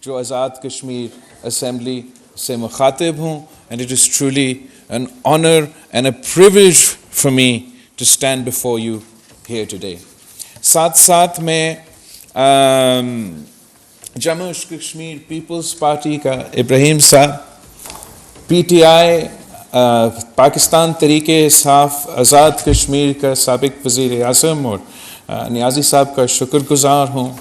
جو آزاد کشمیر اسمبلی سے مخاطب ہوں, and it is truly an honor and a privilege for me to stand before you here today. ساتھ ساتھ میں جموں کشمیر پیپلز پارٹی کا ابراہیم صاحب, P T I Pakistan Tehreek Insaf Azad Kashmir کا سابق وزیر اعظم اور نیازی صاحب کا شکر گزار ہوں.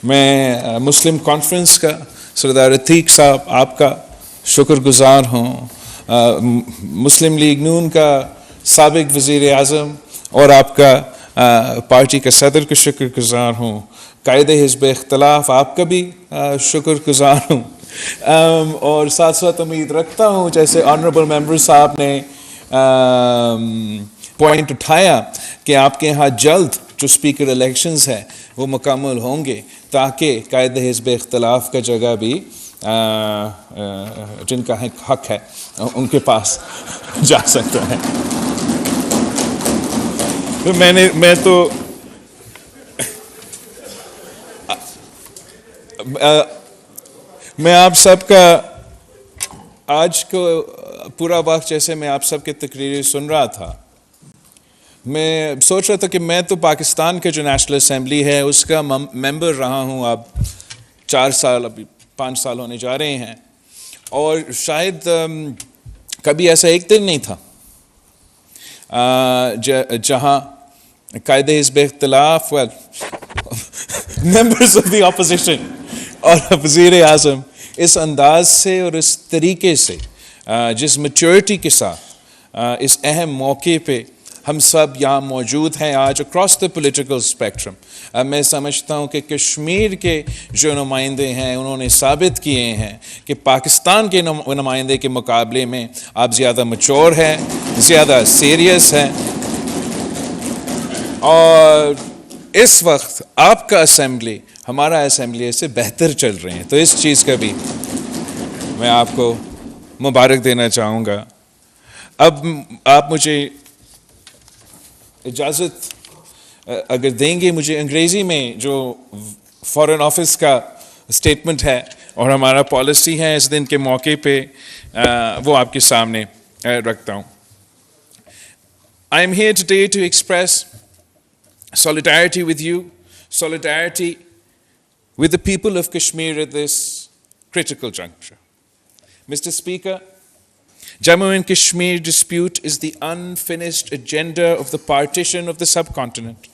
میں مسلم کانفرنس کا سردار عتیق صاحب آپ کا شکر گزار ہوں. مسلم لیگ نون کا سابق وزیر اعظم اور آپ کا پارٹی کا صدر کا شکر گزار ہوں. قائد حزب اختلاف آپ کا بھی شکر گزار ہوں. اور ساتھ ساتھ امید رکھتا ہوں جیسے آنریبل ممبر صاحب نے پوائنٹ اٹھایا کہ آپ کے یہاں جلد جو اسپیکر الیکشنز ہیں وہ مکمل ہوں گے تاکہ قائد حزب اختلاف کا جگہ بھی جن کا حق ہے ان کے پاس جا سکتا ہے. میں آپ سب کا آج کو پورا وقت جیسے میں آپ سب کے تقریریں سن رہا تھا, میں سوچ رہا تھا کہ میں تو پاکستان کے جو نیشنل اسمبلی ہے اس کا ممبر رہا ہوں اب 4 سال, ابھی 5 سال ہونے جا رہے ہیں, اور شاید کبھی ایسا ایک دن نہیں تھا جہاں قائد حزب اختلاف ممبرز آف دی اپوزیشن اور وزیر اعظم اس انداز سے اور اس طریقے سے جس میچورٹی کے ساتھ اس اہم موقع پہ ہم سب یہاں موجود ہیں آج اکراس دا پولیٹیکل اسپیکٹرم. میں سمجھتا ہوں کہ کشمیر کے جو نمائندے ہیں انہوں نے ثابت کیے ہیں کہ پاکستان کے نمائندے کے مقابلے میں آپ زیادہ میچور ہیں, زیادہ سیریس ہیں, اور اس وقت آپ کا اسمبلی ہمارا اسمبلی سے بہتر چل رہے ہیں. تو اس چیز کا بھی میں آپ کو مبارک دینا چاہوں گا. اب آپ مجھے اجازت اگر دیں گے, مجھے انگریزی میں جو فارن آفس کا اسٹیٹمنٹ ہے اور ہمارا پالیسی ہے اس دن کے موقع پہ وہ آپ کے سامنے رکھتا ہوں. I am here today to express solidarity with you, solidarity with the people of Kashmir at this critical juncture. Mr. Speaker, Jammu and Kashmir dispute is the unfinished agenda of the partition of the subcontinent.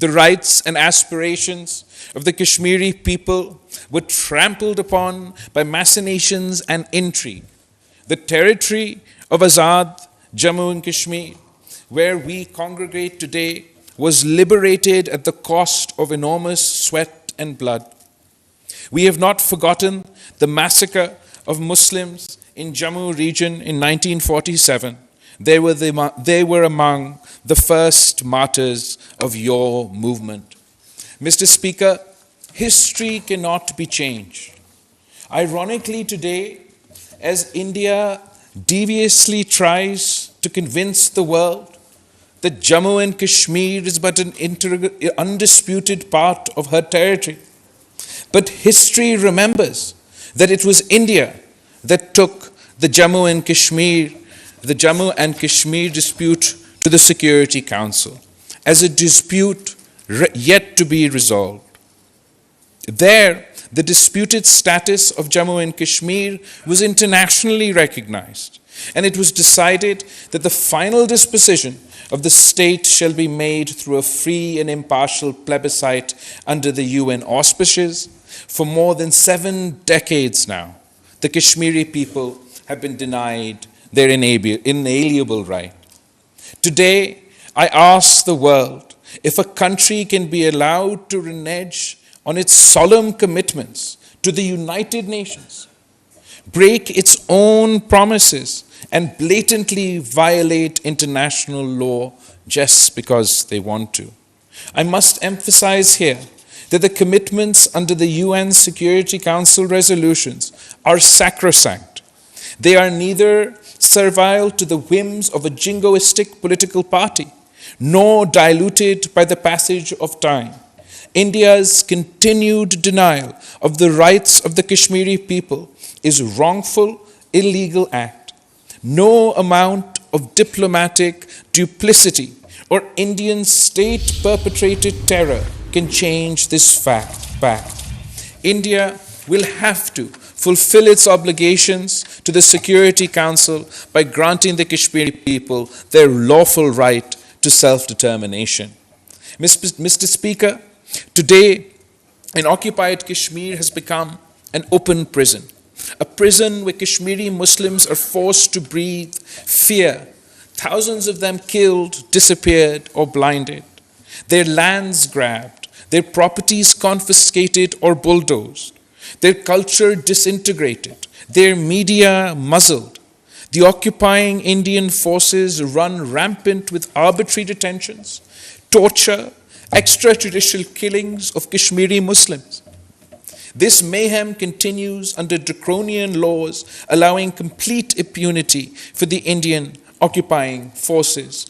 The rights and aspirations of the Kashmiri people were trampled upon by machinations and intrigue. The territory of Azad, Jammu and Kashmir, where we congregate today, was liberated at the cost of enormous sweat and blood. We have not forgotten the massacre of Muslims in Jammu region in 1947. They were among the first martyrs of your movement. Mr. Speaker, history cannot be changed. Ironically today, as India deviously tries to convince the world that Jammu and Kashmir is but an undisputed part of her territory, but history remembers that it was India that took the Jammu and Kashmir dispute to the Security Council as a dispute yet to be resolved. There, the disputed status of Jammu and Kashmir was internationally recognized, and it was decided that the final disposition of the state shall be made through a free and impartial plebiscite under the UN auspices. For more than 7 decades now, the Kashmiri people have been denied their inalienable right. Today, I ask the world if a country can be allowed to renege on its solemn commitments to the United Nations, break its own promises, and blatantly violate international law just because they want to. I must emphasize here that the commitments under the UN Security Council resolutions are sacrosanct. They are neither servile to the whims of a jingoistic political party, nor diluted by the passage of time. India's continued denial of the rights of the Kashmiri people is a wrongful, illegal act. No amount of diplomatic duplicity or Indian state-perpetrated terror can change this fact. India will have to fulfill its obligations to the Security Council by granting the Kashmiri people their lawful right to self-determination. Mr. Speaker, today, an occupied Kashmir has become an open prison, a prison where Kashmiri Muslims are forced to breathe fear, thousands of them killed, disappeared, or blinded, their lands grabbed, their properties confiscated or bulldozed, their culture disintegrated, their media muzzled. The occupying Indian forces run rampant with arbitrary detentions, torture, extrajudicial killings of Kashmiri Muslims. This mayhem continues under draconian laws allowing complete impunity for the Indian occupying forces.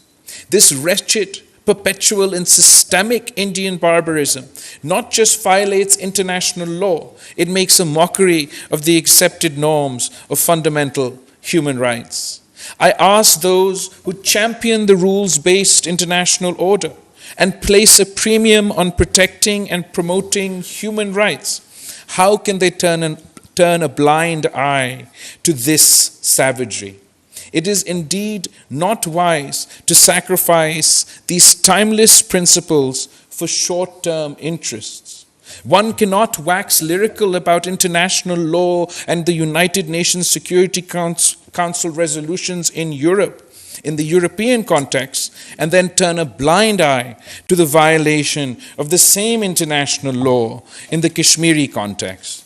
This wretched, perpetual and systemic Indian barbarism not just violates international law, it makes a mockery of the accepted norms of fundamental human rights. I ask those who champion the rules-based international order and place a premium on protecting and promoting human rights, how can they turn a blind eye to this savagery? It is indeed not wise to sacrifice these timeless principles for short-term interests. One cannot wax lyrical about international law and the United Nations Security Council resolutions in Europe, in the European context, and then turn a blind eye to the violation of the same international law in the Kashmiri context.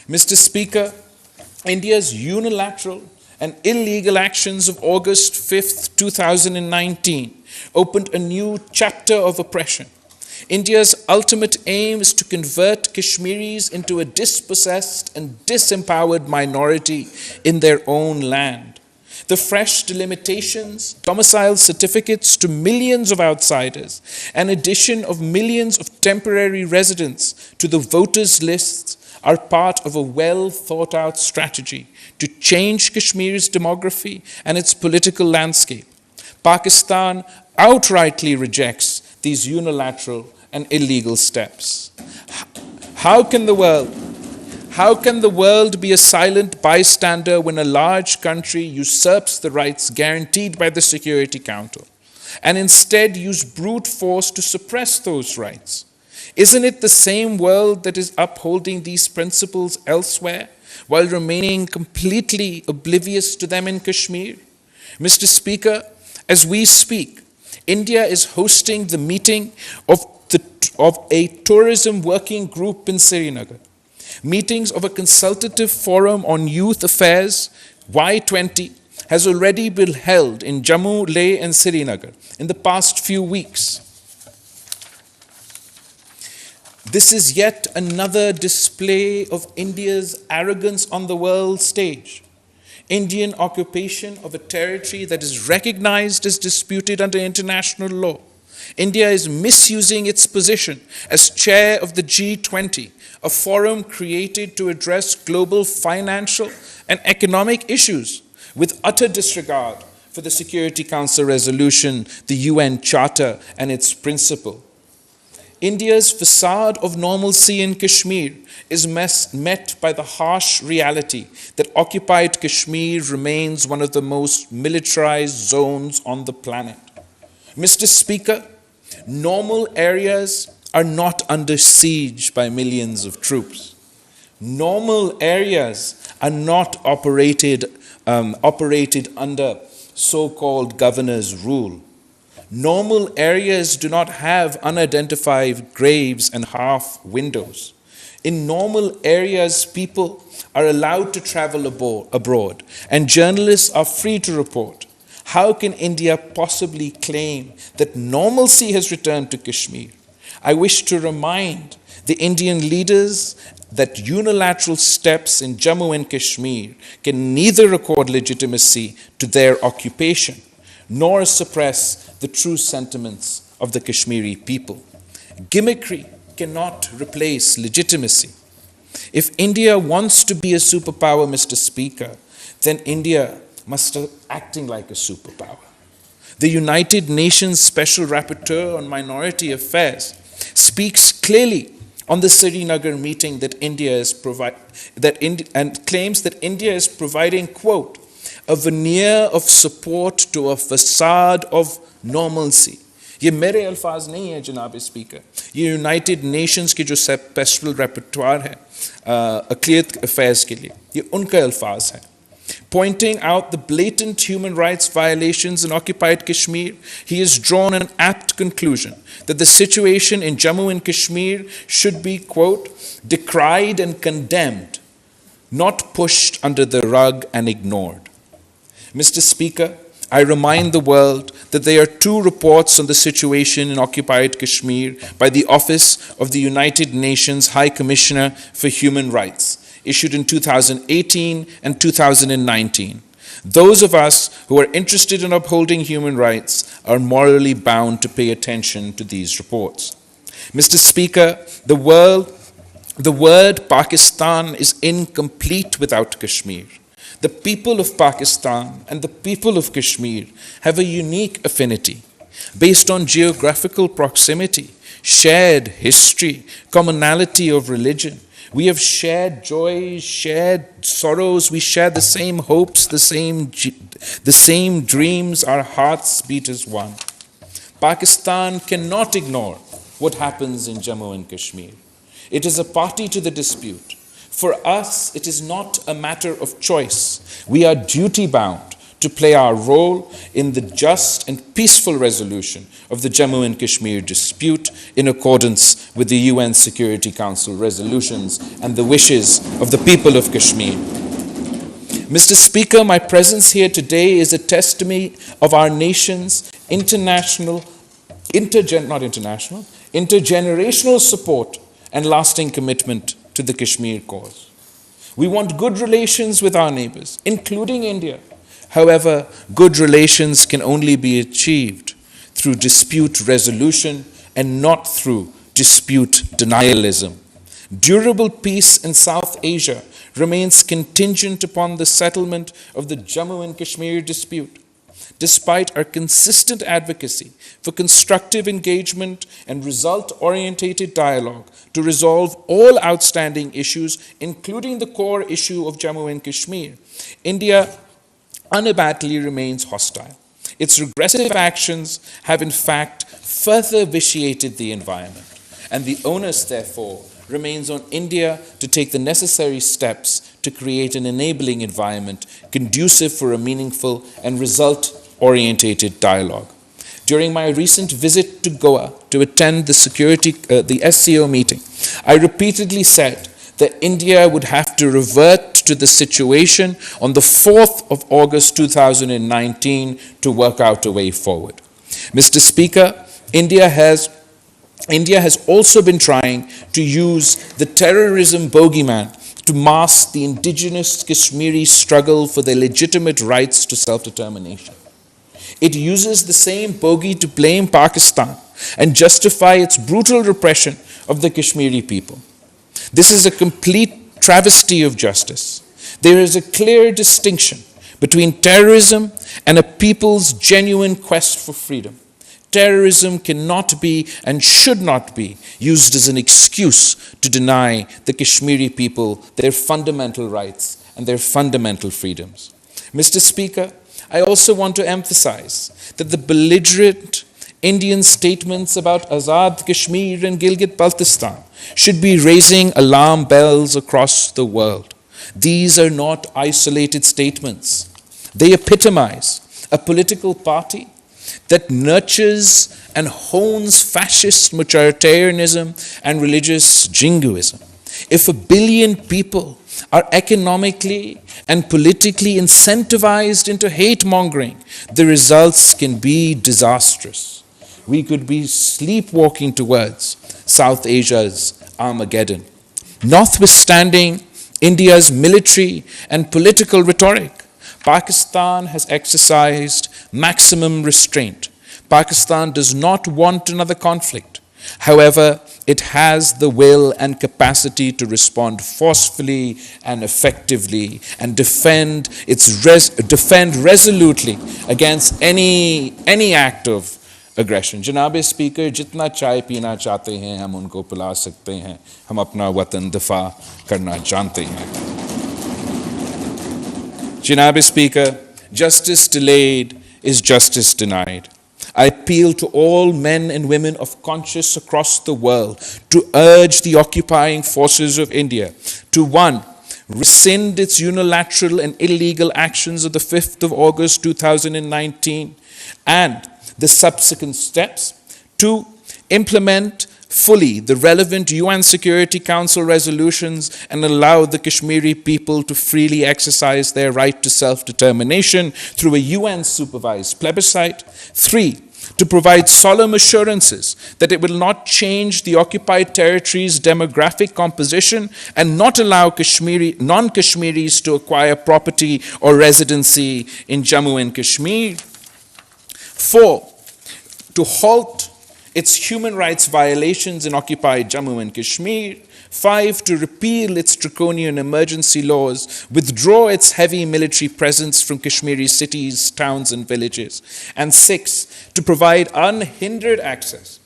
Mr. Speaker, India's unilateral and illegal actions of August 5th, 2019 opened a new chapter of oppression. India's ultimate aim is to convert Kashmiris into a dispossessed and disempowered minority in their own land. The fresh delimitations, domicile certificates to millions of outsiders, and addition of millions of temporary residents to the voters' lists are part of a well-thought-out strategy to change Kashmir's demography and its political landscape. Pakistan outrightly rejects these unilateral and illegal steps. How can the world be a silent bystander when a large country usurps the rights guaranteed by the Security Council and instead use brute force to suppress those rights? Isn't it the same world that is upholding these principles elsewhere while remaining completely oblivious to them in Kashmir? Mr. Speaker, as we speak, India is hosting the meeting of a tourism working group in Srinagar. Meetings of a consultative forum on youth affairs, Y20, has already been held in Jammu, Leh and Srinagar in the past few weeks. This is yet another display of India's arrogance on the world stage. Indian occupation of a territory that is recognized as disputed under international law. India is misusing its position as chair of the G20, a forum created to address global financial and economic issues with utter disregard for the Security Council resolution, the UN Charter and its principle. India's facade of normalcy in Kashmir is met by the harsh reality that occupied Kashmir remains one of the most militarized zones on the planet. Mr. Speaker, normal areas are not under siege by millions of troops. Normal areas are not operated under so-called governor's rule. Normal areas do not have unidentified graves and half windows. In normal areas, people are allowed to travel abroad, and journalists are free to report. How can India possibly claim that normalcy has returned to Kashmir? I wish to remind the Indian leaders that unilateral steps in Jammu and Kashmir can neither accord legitimacy to their occupation nor suppress the true sentiments of the Kashmiri people. Gimmickry cannot replace legitimacy. If India wants to be a superpower, Mr. Speaker, then India must start acting like a superpower. The United Nations Special Rapporteur on Minority Affairs speaks clearly on the Srinagar meeting that and claims that India is providing, quote, a veneer of support to a facade of normalcy. ये मेरे अल्फाज नहीं है जनाब speaker, ये United Nations के जो special रेपर्टोर है अक़लियत अफेयर्स के लिए, ये उनका अल्फाज है. Pointing out the blatant human rights violations in occupied Kashmir, he has drawn an apt conclusion that the situation in Jammu and Kashmir should be, quote, decried and condemned, not pushed under the rug and ignored. Mr. Speaker, I remind the world that there are two reports on the situation in occupied Kashmir by the Office of the United Nations High Commissioner for Human Rights, issued in 2018 and 2019. Those of us who are interested in upholding human rights are morally bound to pay attention to these reports. Mr. Speaker, the word Pakistan is incomplete without Kashmir. The people of Pakistan and the people of Kashmir have a unique affinity based on geographical proximity, shared history, commonality of religion. We have shared joys, shared sorrows, we share the same hopes, the same dreams, our hearts beat as one. Pakistan cannot ignore what happens in Jammu and Kashmir. It is a party to the dispute. For us, it is not a matter of choice. We are duty-bound to play our role in the just and peaceful resolution of the Jammu and Kashmir dispute in accordance with the UN Security Council resolutions and the wishes of the people of Kashmir. Mr. Speaker, my presence here today is a testimony of our nation's intergenerational support and lasting commitment to the Kashmir cause. We want good relations with our neighbors, including India. However, good relations can only be achieved through dispute resolution and not through dispute denialism. Durable peace in South Asia remains contingent upon the settlement of the Jammu and Kashmir dispute. Despite our consistent advocacy for constructive engagement and result-orientated dialogue to resolve all outstanding issues, including the core issue of Jammu and Kashmir, India unabatedly remains hostile. Its regressive actions have in fact further vitiated the environment, and the onus, therefore, remains on India to take the necessary steps to create an enabling environment conducive for a meaningful and result-orientated dialogue. During my recent visit to Goa to attend the SCO meeting, I repeatedly said that India would have to revert to the situation on the 4th of August 2019 to work out a way forward. Mr. Speaker, India has also been trying to use the terrorism bogeyman to mask the indigenous Kashmiri struggle for their legitimate rights to self-determination. It uses the same bogey to blame Pakistan and justify its brutal repression of the Kashmiri people. This is a complete travesty of justice. There is a clear distinction between terrorism and a people's genuine quest for freedom. Terrorism cannot be and should not be used as an excuse to deny the Kashmiri people their fundamental rights and their fundamental freedoms. Mr. Speaker, I also want to emphasize that the belligerent Indian statements about Azad Kashmir and Gilgit Baltistan should be raising alarm bells across the world. These are not isolated statements. They epitomize a political party that nurtures and hones fascist majoritarianism and religious jingoism. If 1 billion people are economically and politically incentivized into hate-mongering, the results can be disastrous. We could be sleepwalking towards South Asia's Armageddon. Notwithstanding India's military and political rhetoric, Pakistan has exercised maximum restraint. Pakistan does not want another conflict. However, it has the will and capacity to respond forcefully and effectively and defend resolutely against any act of aggression. जनाब speaker, जितना चाय पीना चाहते हैं हम उनको पिला सकते हैं, हम अपना वतन दिफा करना जानते हैं. Janab Speaker, justice delayed is justice denied. I appeal to all men and women of conscience across the world to urge the occupying forces of India to 1. Rescind its unilateral and illegal actions of the 5th of August 2019 and the subsequent steps. 2. Implement fully the relevant UN Security Council resolutions and allow the Kashmiri people to freely exercise their right to self-determination through a UN-supervised plebiscite. 3. To provide solemn assurances that it will not change the occupied territory's demographic composition and not allow non-Kashmiris to acquire property or residency in Jammu and Kashmir. 4. To halt its human rights violations in occupied Jammu and Kashmir. 5. To repeal its draconian emergency laws, withdraw its heavy military presence from Kashmiri cities, towns and villages. And 6. To provide unhindered access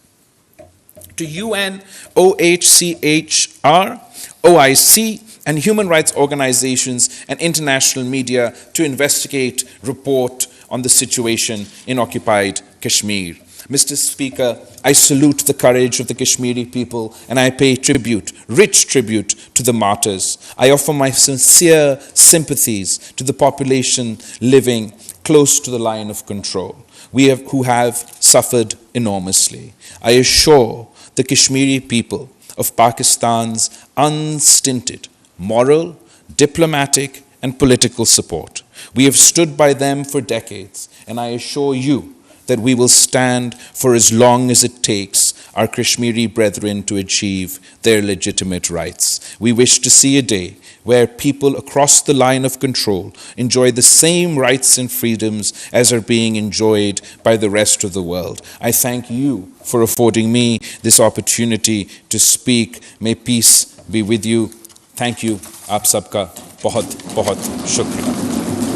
to UN, OHCHR, OIC, and human rights organizations and international media to investigate, report on the situation in occupied Kashmir. Mr. Speaker, I salute the courage of the Kashmiri people and I pay tribute, rich tribute, to the martyrs. I offer my sincere sympathies to the population living close to the line of control, who have suffered enormously. I assure the Kashmiri people of Pakistan's unstinted moral, diplomatic, and political support. We have stood by them for decades, and I assure you that we will stand for as long as it takes our Kashmiri brethren to achieve their legitimate rights. We wish to see a day where people across the line of control enjoy the same rights and freedoms as are being enjoyed by the rest of the world. I thank you for affording me this opportunity to speak. May peace be with you. Thank you. Aap sabka bahut bahut shukriya.